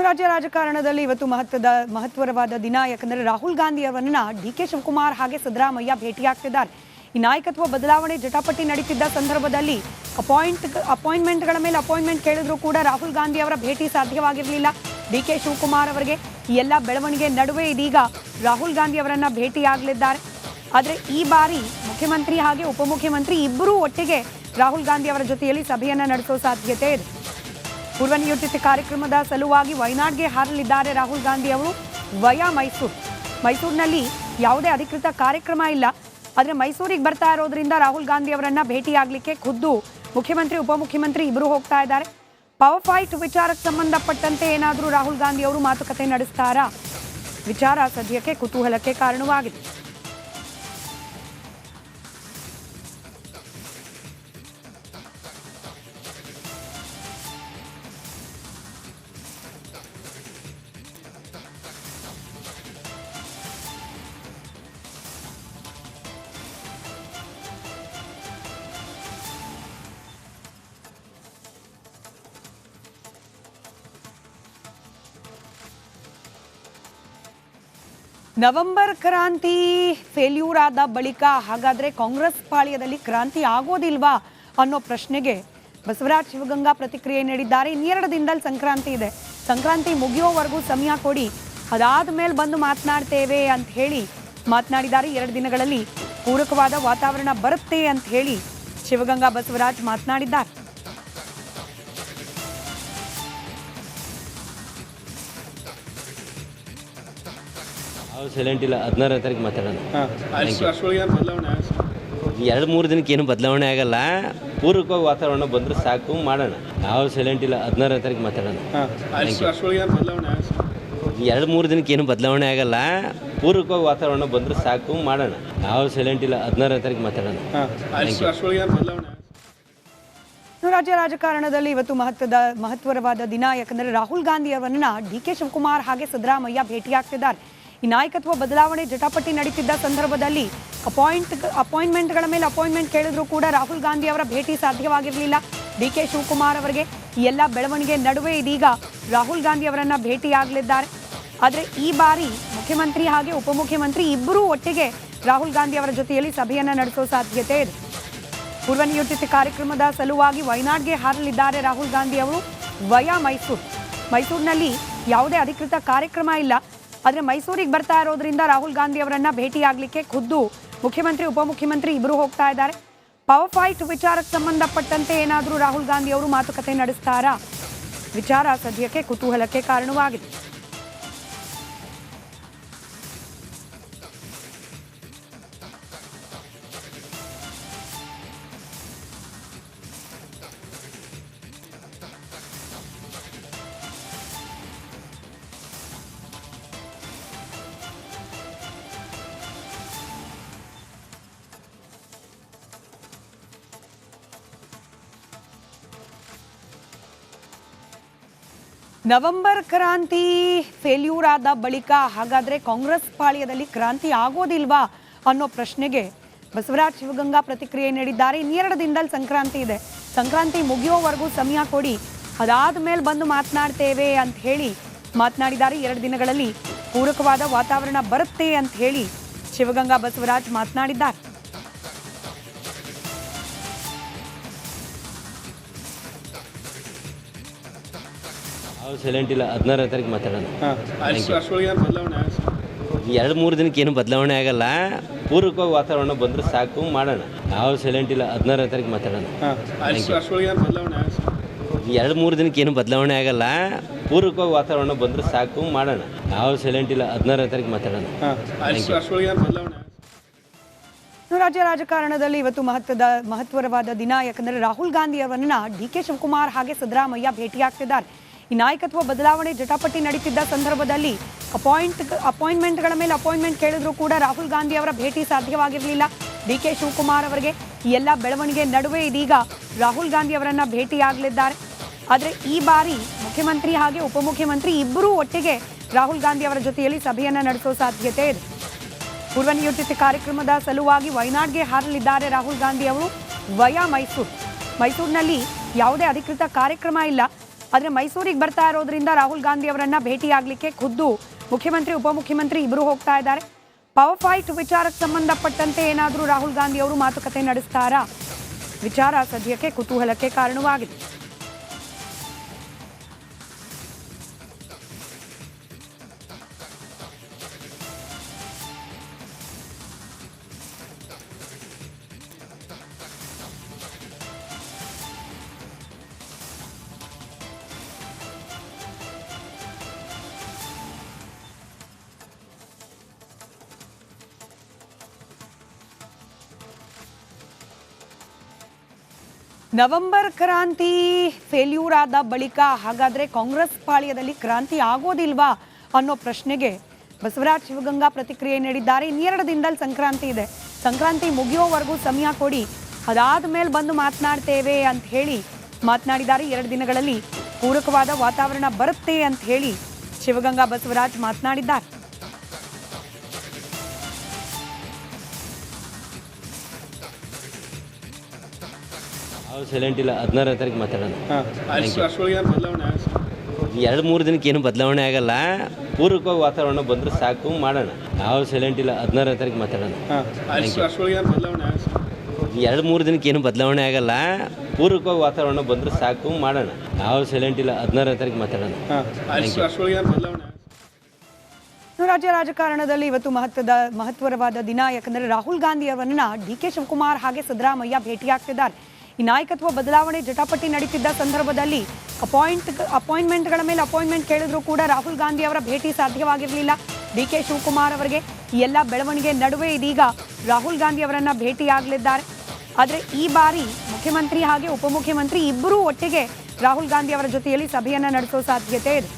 ರಾಜ್ಯ ರಾಜಕಾರಣದಲ್ಲಿ ಇವತ್ತು ಮಹತ್ವರವಾದ ದಿನ. ಯಾಕಂದರೆ ರಾಹುಲ್ ಗಾಂಧಿ ಅವರನ್ನ ಡಿ.ಕೆ. ಶಿವಕುಮಾರ್ ಹಾಗೆ ಸಿದ್ದರಾಮಯ್ಯ ಭೇಟಿಯಾಗ್ತಿದ್ದಾರೆ. ಈ ನಾಯಕತ್ವ ಬದಲಾವಣೆ ಜಟಾಪಟಿ ನಡೀತಿದ್ದ ಸಂದರ್ಭದಲ್ಲಿ ಅಪಾಯಿಂಟ್ಮೆಂಟ್ಗಳ ಮೇಲೆ ಅಪಾಯಿಂಟ್ಮೆಂಟ್ ಕೇಳಿದ್ರು ಕೂಡ ರಾಹುಲ್ ಗಾಂಧಿ ಅವರ ಭೇಟಿ ಸಾಧ್ಯವಾಗಿರಲಿಲ್ಲ. ಡಿ.ಕೆ. ಶಿವಕುಮಾರ್ ಅವರಿಗೆ ಈ ಎಲ್ಲ ಬೆಳವಣಿಗೆ ನಡುವೆ ಇದೀಗ ರಾಹುಲ್ ಗಾಂಧಿ ಅವರನ್ನ ಭೇಟಿಯಾಗಲಿದ್ದಾರೆ. ಆದರೆ ಈ ಬಾರಿ ಮುಖ್ಯಮಂತ್ರಿ ಹಾಗೆ ಉಪಮುಖ್ಯಮಂತ್ರಿ ಇಬ್ಬರೂ ಒಟ್ಟಿಗೆ ರಾಹುಲ್ ಗಾಂಧಿ ಅವರ ಜೊತೆಯಲ್ಲಿ ಸಭೆಯನ್ನು ನಡೆಸೋ ಸಾಧ್ಯತೆ ಇದೆ. ಪೂರ್ವ ನಿಯೋಜಿತ ಕಾರ್ಯಕ್ರಮದ ಸಲುವಾಗಿ ವಯನಾಡ್ಗೆ ಹಾರಲಿದ್ದಾರೆ ರಾಹುಲ್ ಗಾಂಧಿ ಅವರು ವಯಾ ಮೈಸೂರಿನಲ್ಲಿ ಯಾವುದೇ ಅಧಿಕೃತ ಕಾರ್ಯಕ್ರಮ ಇಲ್ಲ. ಆದರೆ ಮೈಸೂರಿಗೆ ಬರ್ತಾ ಇರೋದ್ರಿಂದ ರಾಹುಲ್ ಗಾಂಧಿ ಅವರನ್ನ ಭೇಟಿಯಾಗಲಿಕ್ಕೆ ಖುದ್ದು ಮುಖ್ಯಮಂತ್ರಿ ಉಪಮುಖ್ಯಮಂತ್ರಿ ಇಬ್ಬರು ಹೋಗ್ತಾ ಇದ್ದಾರೆ. ಪವರ್ ಫೈಟ್ ವಿಚಾರಕ್ಕೆ ಸಂಬಂಧಪಟ್ಟಂತೆ ಏನಾದರೂ ರಾಹುಲ್ ಗಾಂಧಿ ಅವರು ಮಾತುಕತೆ ನಡೆಸ್ತಾರಾ? ವಿಚಾರ ಸದ್ಯಕ್ಕೆ ಕುತೂಹಲಕ್ಕೆ ಕಾರಣವಾಗಿದೆ. ನವೆಂಬರ್ ಕ್ರಾಂತಿ ಫೇಲ್ಯೂರ್ ಆದ ಬಳಿಕ ಹಾಗಾದರೆ ಕಾಂಗ್ರೆಸ್ ಪಾಳ್ಯದಲ್ಲಿ ಕ್ರಾಂತಿ ಆಗೋದಿಲ್ವಾ ಅನ್ನೋ ಪ್ರಶ್ನೆಗೆ ಬಸವರಾಜ್ ಶಿವಗಂಗಾ ಪ್ರತಿಕ್ರಿಯೆ ನೀಡಿದ್ದಾರೆ. ಇನ್ನೆರಡು ದಿನದಲ್ಲಿ ಸಂಕ್ರಾಂತಿ ಇದೆ, ಸಂಕ್ರಾಂತಿ ಮುಗಿಯೋವರೆಗೂ ಸಮಯ ಕೊಡಿ, ಅದಾದ ಮೇಲೆ ಬಂದು ಮಾತನಾಡ್ತೇವೆ ಅಂತ ಹೇಳಿ ಮಾತನಾಡಿದ್ದಾರೆ. 2 ದಿನಗಳಲ್ಲಿ ಪೂರಕವಾದ ವಾತಾವರಣ ಬರುತ್ತೆ ಅಂತ ಹೇಳಿ ಶಿವಗಂಗಾ ಬಸವರಾಜ್ ಮಾತನಾಡಿದ್ದಾರೆ. ಸೈಲೆಂಟ್ ಇಲ್ಲ. 16ನೇ ತಾರೀಕು ಮಾತಾಡೋಣ. 2-3 ದಿನಕ್ಕೆ ಏನು ಬದಲಾವಣೆ ಆಗಲ್ಲ. ಪೂರಕವಾಗಿ ವಾತಾವರಣ ಬಂದರೆ ಸಾಕು, ಮಾಡೋಣ. ಯಾವ ಸೈಲೆಂಟ್ ಇಲ್ಲ. 16ನೇ ತಾರೀಕು ಮಾತಾಡೋಣ. 2-3 ದಿನಕ್ಕೆ ಏನು ಬದಲಾವಣೆ ಆಗಲ್ಲ. ಪೂರಕವಾಗಿ ವಾತಾವರಣ ಬಂದರೆ ಸಾಕು, ಮಾಡೋಣ. ಯಾವ ಸೈಲೆಂಟ್ ಇಲ್ಲ. 16ನೇ ತಾರೀಕು ಮಾತಾಡೋಣ. ರಾಜ್ಯ ರಾಜಕಾರಣದಲ್ಲಿ ಇವತ್ತು ಮಹತ್ವರವಾದ ದಿನ. ಯಾಕಂದರೆ ರಾಹುಲ್ ಗಾಂಧಿ ಅವರನ್ನ ಡಿ.ಕೆ. ಶಿವಕುಮಾರ್ ಹಾಗೆ ಸಿದ್ದರಾಮಯ್ಯ ಭೇಟಿಯಾಗ್ತಿದ್ದಾರೆ. ಈ ನಾಯಕತ್ವ ಬದಲಾವಣೆ ಜಟಾಪಟಿ ನಡೀತಿದ್ದ ಸಂದರ್ಭದಲ್ಲಿ ಅಪಾಯಿಂಟ್ಮೆಂಟ್ಗಳ ಮೇಲೆ ಅಪಾಯಿಂಟ್ಮೆಂಟ್ ಕೇಳಿದ್ರು ಕೂಡ ರಾಹುಲ್ ಗಾಂಧಿ ಅವರ ಭೇಟಿ ಸಾಧ್ಯವಾಗಿರಲಿಲ್ಲ. ಡಿ.ಕೆ. ಶಿವಕುಮಾರ್ ಅವರಿಗೆ ಈ ಎಲ್ಲ ಬೆಳವಣಿಗೆ ನಡುವೆ ಇದೀಗ ರಾಹುಲ್ ಗಾಂಧಿ ಅವರನ್ನ ಭೇಟಿಯಾಗಲಿದ್ದಾರೆ. ಆದರೆ ಈ ಬಾರಿ ಮುಖ್ಯಮಂತ್ರಿ ಹಾಗೆ ಉಪಮುಖ್ಯಮಂತ್ರಿ ಇಬ್ಬರೂ ಒಟ್ಟಿಗೆ ರಾಹುಲ್ ಗಾಂಧಿ ಅವರ ಜೊತೆಯಲ್ಲಿ ಸಭೆಯನ್ನು ನಡೆಸೋ ಸಾಧ್ಯತೆ ಇದೆ. ಪೂರ್ವ ನಿಯೋಜಿತ ಕಾರ್ಯಕ್ರಮದ ಸಲುವಾಗಿ ವಯನಾಡ್ಗೆ ಹಾರಲಿದ್ದಾರೆ ರಾಹುಲ್ ಗಾಂಧಿ ಅವರು ವಯಾ ಮೈಸೂರಿನಲ್ಲಿ ಯಾವುದೇ ಅಧಿಕೃತ ಕಾರ್ಯಕ್ರಮ ಇಲ್ಲ. ಆದರೆ ಮೈಸೂರಿಗೆ ಬರ್ತಾ ಇರೋದ್ರಿಂದ ರಾಹುಲ್ ಗಾಂಧಿ ಅವರನ್ನ ಭೇಟಿಯಾಗಲಿಕ್ಕೆ ಖುದ್ದು ಮುಖ್ಯಮಂತ್ರಿ ಉಪಮುಖ್ಯಮಂತ್ರಿ ಇಬ್ಬರು ಹೋಗ್ತಾ ಇದ್ದಾರೆ. ಪವರ್ ಫೈಟ್ ವಿಚಾರಕ್ಕೆ ಸಂಬಂಧಪಟ್ಟಂತೆ ಏನಾದರೂ ರಾಹುಲ್ ಗಾಂಧಿ ಅವರು ಮಾತುಕತೆ ನಡೆಸ್ತಾರಾ? ವಿಚಾರ ಸದ್ಯಕ್ಕೆ ಕುತೂಹಲಕ್ಕೆ ಕಾರಣವಾಗಿದೆ. ನವೆಂಬರ್ ಕ್ರಾಂತಿ ಫೇಲ್ಯೂರ್ ಆದ ಬಳಿಕ ಹಾಗಾದರೆ ಕಾಂಗ್ರೆಸ್ ಪಾಳ್ಯದಲ್ಲಿ ಕ್ರಾಂತಿ ಆಗೋದಿಲ್ವಾ ಅನ್ನೋ ಪ್ರಶ್ನೆಗೆ ಬಸವರಾಜ್ ಶಿವಗಂಗಾ ಪ್ರತಿಕ್ರಿಯೆ ನೀಡಿದ್ದಾರೆ. ಇನ್ನೆರಡು ದಿನದಲ್ಲಿ ಸಂಕ್ರಾಂತಿ ಇದೆ, ಸಂಕ್ರಾಂತಿ ಮುಗಿಯೋವರೆಗೂ ಸಮಯ ಕೊಡಿ, ಅದಾದ ಮೇಲೆ ಬಂದು ಮಾತನಾಡ್ತೇವೆ ಅಂತ ಹೇಳಿ ಮಾತನಾಡಿದ್ದಾರೆ. 2 ದಿನಗಳಲ್ಲಿ ಪೂರಕವಾದ ವಾತಾವರಣ ಬರುತ್ತೆ ಅಂತ ಹೇಳಿ ಶಿವಗಂಗಾ ಬಸವರಾಜ್ ಮಾತನಾಡಿದ್ದಾರೆ. ಯಾವ ಸೈಲೆಂಟ್ ಇಲ್ಲ. 16ನೇ ತಾರೀಕು ಮಾತಾಡೋಣ. 2-3 ದಿನಕ್ಕೆ ಏನು ಬದಲಾವಣೆ ಆಗಲ್ಲ. ಪೂರಕವಾಗಿ ವಾತಾವರಣ ಬಂದರೆ ಸಾಕು, ಮಾಡೋಣ. ಯಾವ ಸೈಲೆಂಟ್ ಇಲ್ಲ. 16ನೇ ತಾರೀಕು ಮಾತಾಡೋಣ. 2-3 ದಿನಕ್ಕೆ ಏನು ಬದಲಾವಣೆ ಆಗಲ್ಲ. ಪೂರಕವಾಗಿ ವಾತಾವರಣ ಬಂದರೆ ಸಾಕು, ಮಾಡೋಣ. ಯಾವ ಸೈಲೆಂಟ್ ಇಲ್ಲ. 16ನೇ ತಾರೀಕು ಮಾತಾಡೋಣ. ರಾಜ್ಯ ರಾಜಕಾರಣದಲ್ಲಿ ಇವತ್ತು ಮಹತ್ವರವಾದ ದಿನ. ಯಾಕಂದರೆ ರಾಹುಲ್ ಗಾಂಧಿ ಅವರನ್ನ ಡಿ.ಕೆ. ಶಿವಕುಮಾರ್ ಹಾಗೆ ಸಿದ್ದರಾಮಯ್ಯ ಭೇಟಿಯಾಗ್ತಿದ್ದಾರೆ. ಈ ನಾಯಕತ್ವ ಬದಲಾವಣೆ ಜಟಾಪಟಿ ನಡೀತಿದ್ದ ಸಂದರ್ಭದಲ್ಲಿ ಅಪಾಯಿಂಟ್ಮೆಂಟ್ಗಳ ಮೇಲೆ ಅಪಾಯಿಂಟ್ಮೆಂಟ್ ಕೇಳಿದ್ರು ಕೂಡ ರಾಹುಲ್ ಗಾಂಧಿ ಅವರ ಭೇಟಿ ಸಾಧ್ಯವಾಗಿರಲಿಲ್ಲ. ಡಿ.ಕೆ. ಶಿವಕುಮಾರ್ ಅವರಿಗೆ ಈ ಎಲ್ಲ ಬೆಳವಣಿಗೆ ನಡುವೆ ಇದೀಗ ರಾಹುಲ್ ಗಾಂಧಿ ಅವರನ್ನ ಭೇಟಿಯಾಗಲಿದ್ದಾರೆ. ಆದರೆ ಈ ಬಾರಿ ಮುಖ್ಯಮಂತ್ರಿ ಹಾಗೆ ಉಪಮುಖ್ಯಮಂತ್ರಿ ಇಬ್ಬರೂ ಒಟ್ಟಿಗೆ ರಾಹುಲ್ ಗಾಂಧಿ ಅವರ ಜೊತೆಯಲ್ಲಿ ಸಭೆಯನ್ನು ನಡೆಸೋ ಸಾಧ್ಯತೆ ಇದೆ. ಪೂರ್ವ ನಿಯೋಜಿತ ಕಾರ್ಯಕ್ರಮದ ಸಲುವಾಗಿ ವಯನಾಡ್ಗೆ ಹಾರಲಿದ್ದಾರೆ ರಾಹುಲ್ ಗಾಂಧಿ ಅವರು ವಯಾ ಮೈಸೂರಿನಲ್ಲಿ ಯಾವುದೇ ಅಧಿಕೃತ ಕಾರ್ಯಕ್ರಮ ಇಲ್ಲ. ಆದರೆ ಮೈಸೂರಿಗೆ ಬರ್ತಾ ಇರೋದ್ರಿಂದ ರಾಹುಲ್ ಗಾಂಧಿ ಅವರನ್ನ ಭೇಟಿಯಾಗಲಿಕ್ಕೆ ಖುದ್ದು ಮುಖ್ಯಮಂತ್ರಿ ಉಪಮುಖ್ಯಮಂತ್ರಿ ಇಬ್ಬರು ಹೋಗ್ತಾ ಇದ್ದಾರೆ. ಪವರ್ ಫೈಟ್ ವಿಚಾರಕ್ಕೆ ಸಂಬಂಧಪಟ್ಟಂತೆ ಏನಾದರೂ ರಾಹುಲ್ ಗಾಂಧಿ ಅವರು ಮಾತುಕತೆ ನಡೆಸ್ತಾರಾ? ವಿಚಾರ ಸದ್ಯಕ್ಕೆ ಕುತೂಹಲಕ್ಕೆ ಕಾರಣವಾಗಿದೆ. ನವೆಂಬರ್ ಕ್ರಾಂತಿ ಫೇಲ್ಯೂರ್ ಆದ ಬಳಿಕ ಹಾಗಾದ್ರೆ ಕಾಂಗ್ರೆಸ್ ಪಾಳ್ಯದಲ್ಲಿ ಕ್ರಾಂತಿ ಆಗೋದಿಲ್ವಾ ಅನ್ನೋ ಪ್ರಶ್ನೆಗೆ ಬಸವರಾಜ್ ಶಿವಗಂಗಾ ಪ್ರತಿಕ್ರಿಯೆ ನೀಡಿದ್ದಾರೆ. ಇನ್ನೆರಡು ದಿನದಲ್ಲಿ ಸಂಕ್ರಾಂತಿ ಇದೆ, ಸಂಕ್ರಾಂತಿ ಮುಗಿಯೋವರೆಗೂ ಸಮಯ ಕೊಡಿ, ಅದಾದ ಮೇಲೆ ಬಂದು ಮಾತನಾಡ್ತೇವೆ ಅಂತ ಹೇಳಿ ಮಾತನಾಡಿದ್ದಾರೆ. 2 ದಿನಗಳಲ್ಲಿ ಪೂರಕವಾದ ವಾತಾವರಣ ಬರುತ್ತೆ ಅಂತ ಹೇಳಿ ಶಿವಗಂಗಾ ಬಸವರಾಜ್ ಮಾತನಾಡಿದ್ದಾರೆ. ನಾವು ಸೈಲೆಂಟ್ ಇಲ್ಲ. 16ನೇ ತಾರೀಕು ಮಾತಾಡೋಣ. ಬದಲಾವಣೆ 2-3 ದಿನಕ್ಕೆ ಏನು ಬದಲಾವಣೆ ಆಗಲ್ಲ. ಪೂರಕವಾಗಿ ವಾತಾವರಣ ಬಂದರೆ ಸಾಕು, ಮಾಡೋಣ. ನಾವು ಸೈಲೆಂಟ್ ಇಲ್ಲ. 16ನೇ ತಾರೀಕು ಮಾತಾಡೋಣ. ಬದಲಾವಣೆ 2-3 ದಿನಕ್ಕೆ ಏನು ಬದಲಾವಣೆ ಆಗಲ್ಲ. ಪೂರಕವಾಗಿ ವಾತಾವರಣ ಬಂದರೆ ಸಾಕು, ಮಾಡೋಣ. ನಾವು ಸೈಲೆಂಟ್ ಇಲ್ಲ. 16ನೇ ತಾರೀಕು ಮಾತಾಡೋಣ. ಬದಲಾವಣೆ ರಾಜ್ಯ ರಾಜಕಾರಣದಲ್ಲಿ ಇವತ್ತು ಮಹತ್ವರವಾದ ದಿನ. ಯಾಕಂದರೆ ರಾಹುಲ್ ಗಾಂಧಿ ಅವರನ್ನ ಡಿ.ಕೆ. ಶಿವಕುಮಾರ್ ಹಾಗೆ ಸಿದ್ದರಾಮಯ್ಯ ಭೇಟಿಯಾಗ್ತಿದ್ದಾರೆ. ಈ ನಾಯಕತ್ವ ಬದಲಾವಣೆ ಜಟಾಪಟಿ ನಡೀತಿದ್ದ ಸಂದರ್ಭದಲ್ಲಿ ಅಪಾಯಿಂಟ್ಮೆಂಟ್ಗಳ ಮೇಲೆ ಅಪಾಯಿಂಟ್ಮೆಂಟ್ ಕೇಳಿದ್ರು ಕೂಡ ರಾಹುಲ್ ಗಾಂಧಿ ಅವರ ಭೇಟಿ ಸಾಧ್ಯವಾಗಿರಲಿಲ್ಲ. ಡಿ.ಕೆ. ಶಿವಕುಮಾರ್ ಅವರಿಗೆ ಈ ಎಲ್ಲ ಬೆಳವಣಿಗೆ ನಡುವೆ ಇದೀಗ ರಾಹುಲ್ ಗಾಂಧಿ ಅವರನ್ನ ಭೇಟಿಯಾಗಲಿದ್ದಾರೆ. ಆದರೆ ಈ ಬಾರಿ ಮುಖ್ಯಮಂತ್ರಿ ಹಾಗೆ ಉಪಮುಖ್ಯಮಂತ್ರಿ ಇಬ್ಬರೂ ಒಟ್ಟಿಗೆ ರಾಹುಲ್ ಗಾಂಧಿ ಅವರ ಜೊತೆಯಲ್ಲಿ ಸಭೆಯನ್ನು ನಡೆಸೋ ಸಾಧ್ಯತೆ ಇದೆ.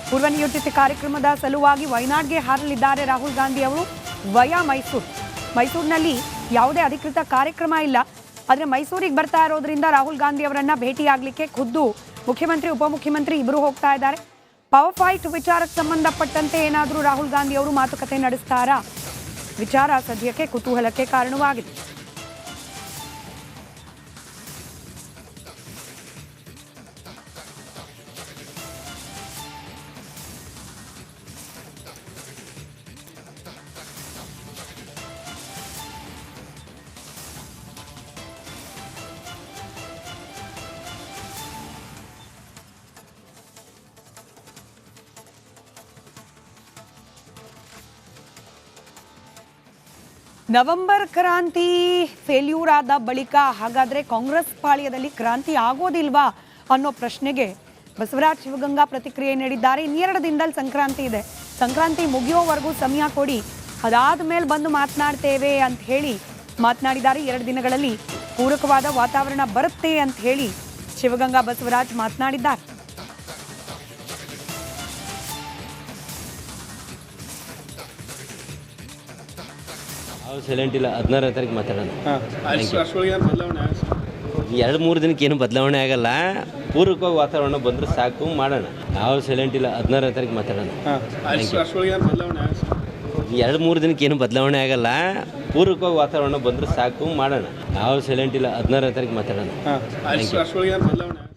ಪೂರ್ವ ನಿಯೋಜಿತ ಕಾರ್ಯಕ್ರಮದ ಸಲುವಾಗಿ ವಯನಾಡ್ಗೆ ಹಾರಲಿದ್ದಾರೆ ರಾಹುಲ್ ಗಾಂಧಿ ಅವರು ವಯಾ ಮೈಸೂರಿನಲ್ಲಿ ಯಾವುದೇ ಅಧಿಕೃತ ಕಾರ್ಯಕ್ರಮ ಇಲ್ಲ. ಆದರೆ ಮೈಸೂರಿಗೆ ಬರ್ತಾ ಇರೋದ್ರಿಂದ ರಾಹುಲ್ ಗಾಂಧಿ ಅವರನ್ನ ಭೇಟಿಯಾಗಲಿಕ್ಕೆ ಖುದ್ದು ಮುಖ್ಯಮಂತ್ರಿ ಉಪಮುಖ್ಯಮಂತ್ರಿ ಇಬ್ಬರು ಹೋಗ್ತಾ ಇದ್ದಾರೆ. ಪವರ್ ಫೈಟ್ ವಿಚಾರಕ್ಕೆ ಸಂಬಂಧಪಟ್ಟಂತೆ ಏನಾದರೂ ರಾಹುಲ್ ಗಾಂಧಿ ಅವರು ಮಾತುಕತೆ ನಡೆಸ್ತಾರಾ? ವಿಚಾರ ಸದ್ಯಕ್ಕೆ ಕುತೂಹಲಕ್ಕೆ ಕಾರಣವಾಗಿದೆ. ನವೆಂಬರ್ ಕ್ರಾಂತಿ ಫೇಲ್ಯೂರ್ ಆದ ಬಳಿಕ ಹಾಗಾದ್ರೆ ಕಾಂಗ್ರೆಸ್ ಪಾಳ್ಯದಲ್ಲಿ ಕ್ರಾಂತಿ ಆಗೋದಿಲ್ವಾ ಅನ್ನೋ ಪ್ರಶ್ನೆಗೆ ಬಸವರಾಜ್ ಶಿವಗಂಗಾ ಪ್ರತಿಕ್ರಿಯೆ ನೀಡಿದ್ದಾರೆ. ಇನ್ನೆರಡು ದಿನದಲ್ಲಿ ಸಂಕ್ರಾಂತಿ ಇದೆ, ಸಂಕ್ರಾಂತಿ ಮುಗಿಯೋವರೆಗೂ ಸಮಯ ಕೊಡಿ, ಅದಾದ ಮೇಲೆ ಬಂದು ಮಾತನಾಡ್ತೇವೆ ಅಂತ ಹೇಳಿ ಮಾತನಾಡಿದ್ದಾರೆ. 2 ದಿನಗಳಲ್ಲಿ ಪೂರಕವಾದ ವಾತಾವರಣ ಬರುತ್ತೆ ಅಂತ ಹೇಳಿ ಶಿವಗಂಗಾ ಬಸವರಾಜ್ ಮಾತನಾಡಿದ್ದಾರೆ. ನಾವು ಸೈಲೆಂಟ್ ಇಲ್ಲ. 16ನೇ ತಾರೀಕು ಮಾತಾಡೋಣ. ಬದಲಾವಣೆ 2-3 ದಿನಕ್ಕೆ ಏನು ಬದಲಾವಣೆ ಆಗಲ್ಲ. ಪೂರಕವಾಗಿ ವಾತಾವರಣ ಬಂದರೆ ಸಾಕು, ಮಾಡೋಣ. ನಾವು ಸೈಲೆಂಟ್ ಇಲ್ಲ. 16ನೇ ತಾರೀಕು ಮಾತಾಡೋಣ. ಬದಲಾವಣೆ 2-3 ದಿನಕ್ಕೆ ಏನು ಬದಲಾವಣೆ ಆಗಲ್ಲ. ಪೂರಕವಾಗಿ ವಾತಾವರಣ ಬಂದರೆ ಸಾಕು, ಮಾಡೋಣ. ನಾವು ಸೈಲೆಂಟ್ ಇಲ್ಲ. 16ನೇ ತಾರೀಕು ಮಾತಾಡೋಣ. ಬದಲಾವಣೆ